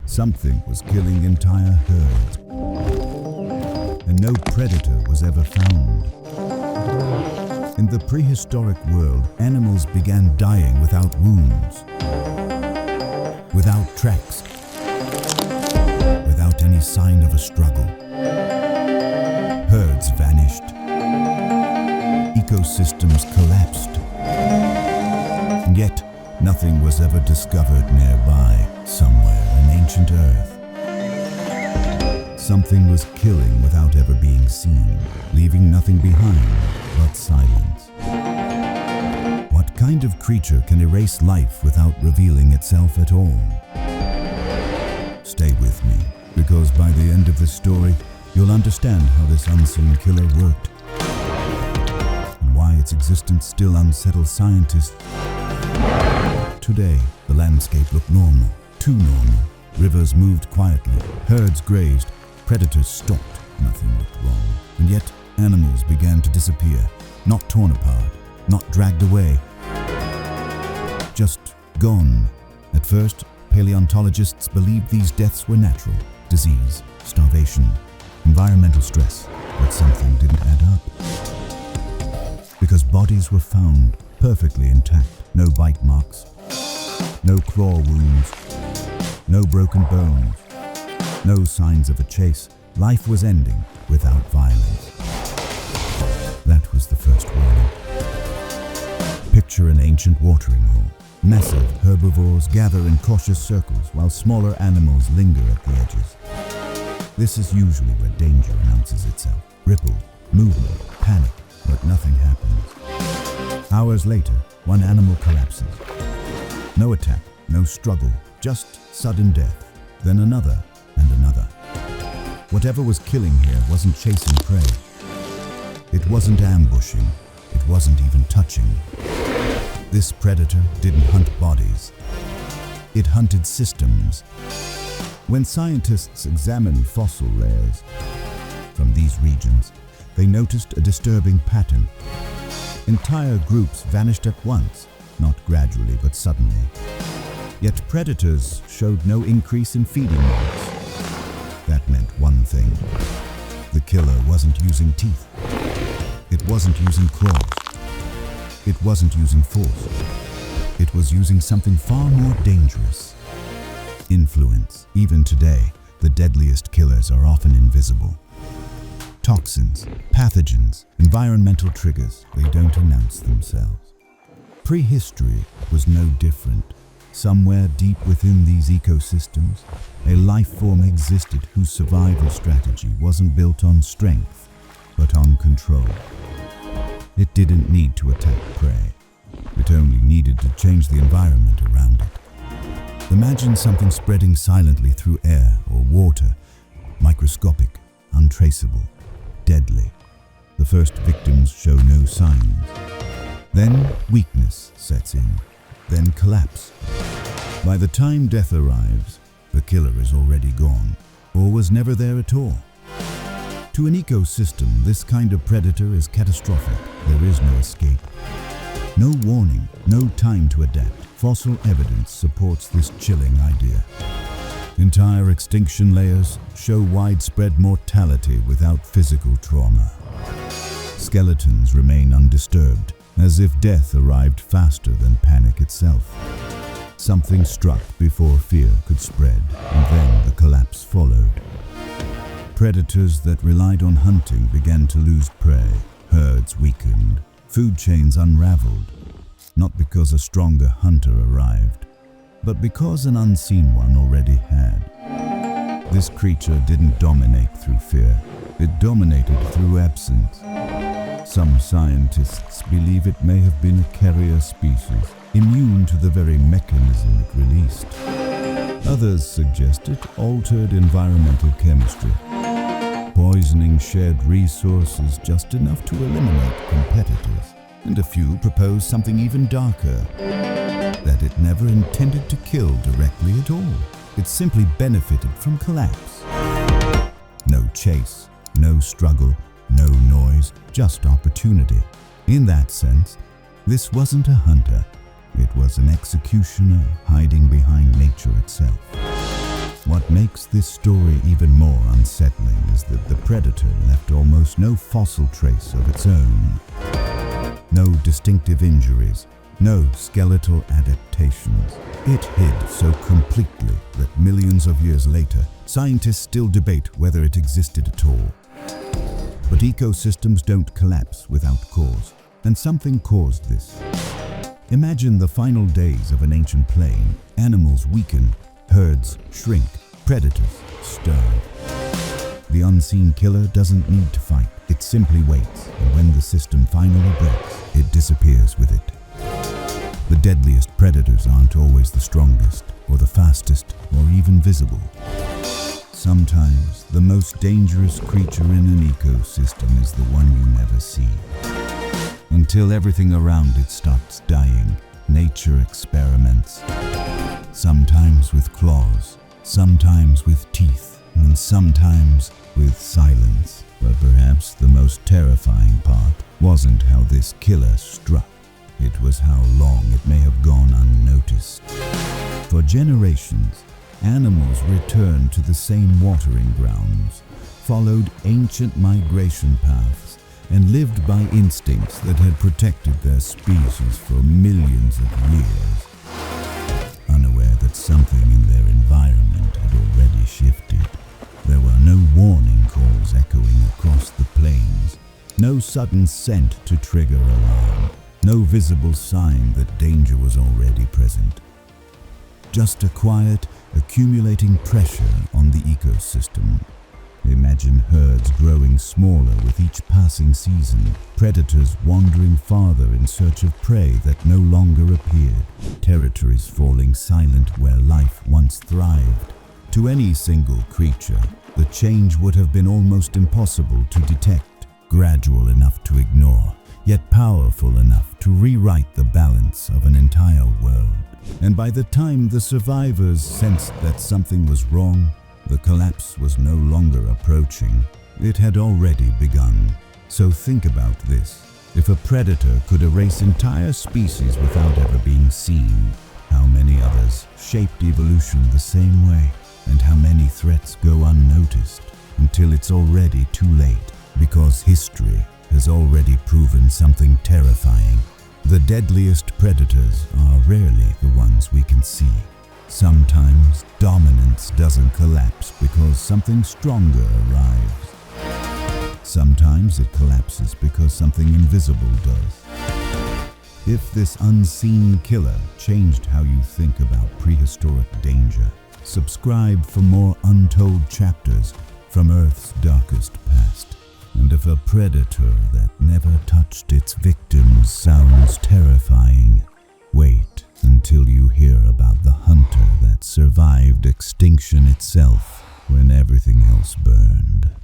Something was killing entire herds, and no predator was ever found. In the prehistoric world, animals began dying without wounds, without tracks, without any sign of a struggle. Herds vanished. Ecosystems collapsed. And yet, nothing was ever discovered nearby, somewhere in ancient Earth. Something was killing without ever being seen, leaving nothing behind but silence. What kind of creature can erase life without revealing itself at all? Stay with me, because by the end of this story, you'll understand how this unseen killer worked, and why its existence still unsettles scientists. Today, the landscape looked normal, too normal. Rivers moved quietly, herds grazed, predators stopped, nothing looked wrong. And yet, animals began to disappear, not torn apart, not dragged away, just gone. At first, paleontologists believed these deaths were natural: disease, starvation, environmental stress, but something didn't add up. Because bodies were found perfectly intact, no bite marks, no claw wounds, no broken bones, no signs of a chase. Life was ending without violence. That was the first warning. Picture an ancient watering hole. Massive herbivores gather in cautious circles while smaller animals linger at the edges. This is usually where danger announces itself. Ripple, movement, panic, but nothing happens. Hours later, one animal collapses. No attack, no struggle, just sudden death. Then another and another. Whatever was killing here wasn't chasing prey. It wasn't ambushing. It wasn't even touching. This predator didn't hunt bodies. It hunted systems. When scientists examined fossil layers from these regions, they noticed a disturbing pattern. Entire groups vanished at once, not gradually but suddenly. Yet predators showed no increase in feeding rates. That meant one thing. The killer wasn't using teeth. It wasn't using claws. It wasn't using force. It was using something far more dangerous: influence. Even today, the deadliest killers are often invisible. Toxins, pathogens, environmental triggers, they don't announce themselves. Prehistory was no different. Somewhere deep within these ecosystems, a life form existed whose survival strategy wasn't built on strength, but on control. It didn't need to attack prey. It only needed to change the environment around it. Imagine something spreading silently through air or water, microscopic, untraceable, deadly. The first victims show no signs. Then weakness sets in, then collapse. By the time death arrives, the killer is already gone, or was never there at all. To an ecosystem, this kind of predator is catastrophic. There is no escape. No warning, no time to adapt. Fossil evidence supports this chilling idea. Entire extinction layers show widespread mortality without physical trauma. Skeletons remain undisturbed, as if death arrived faster than panic itself. Something struck before fear could spread, and then the collapse followed. Predators that relied on hunting began to lose prey. Herds weakened. Food chains unraveled. Not because a stronger hunter arrived, but because an unseen one already had. This creature didn't dominate through fear. It dominated through absence. Some scientists believe it may have been a carrier species, immune to the very mechanism it released. Others suggest it altered environmental chemistry, poisoning shared resources just enough to eliminate competitors. And a few propose something even darker, that it never intended to kill directly at all. It simply benefited from collapse. No chase, no struggle, no noise, just opportunity. In that sense, this wasn't a hunter. It was an executioner hiding behind nature itself. What makes this story even more unsettling is that the predator left almost no fossil trace of its own. No distinctive injuries, no skeletal adaptations. It hid so completely that millions of years later, scientists still debate whether it existed at all. But ecosystems don't collapse without cause, and something caused this. Imagine the final days of an ancient plain. Animals weaken, herds shrink, predators starve. The unseen killer doesn't need to fight, it simply waits, and when the system finally breaks, it disappears with it. The deadliest predators aren't always the strongest, or the fastest, or even visible. Sometimes, the most dangerous creature in an ecosystem is the one you never see. Until everything around it starts dying, nature experiments. Sometimes with claws, sometimes with teeth, and sometimes with silence. But perhaps the most terrifying part wasn't how this killer struck. It was how long it may have gone unnoticed. For generations, animals returned to the same watering grounds, followed ancient migration paths, and lived by instincts that had protected their species for millions of years. Unaware that something in their environment had already shifted, there were no warning calls echoing across the plains, no sudden scent to trigger alarm, no visible sign that danger was already present. Just a quiet, accumulating pressure on the ecosystem. Imagine herds growing smaller with each passing season, predators wandering farther in search of prey that no longer appeared, territories falling silent where life once thrived. To any single creature, the change would have been almost impossible to detect, gradual enough to ignore, yet powerful enough to rewrite the balance of an entire world. And by the time the survivors sensed that something was wrong, the collapse was no longer approaching. It had already begun. So think about this. If a predator could erase entire species without ever being seen, how many others shaped evolution the same way? And how many threats go unnoticed until it's already too late? Because history has already proven something terrifying. The deadliest predators are rarely the ones we can see. Sometimes dominance doesn't collapse because something stronger arrives. Sometimes it collapses because something invisible does. If this unseen killer changed how you think about prehistoric danger, subscribe for more untold chapters from Earth's darkest past. And if a predator that never touched its victims sounds terrifying, wait until you hear about the hunter that survived extinction itself when everything else burned.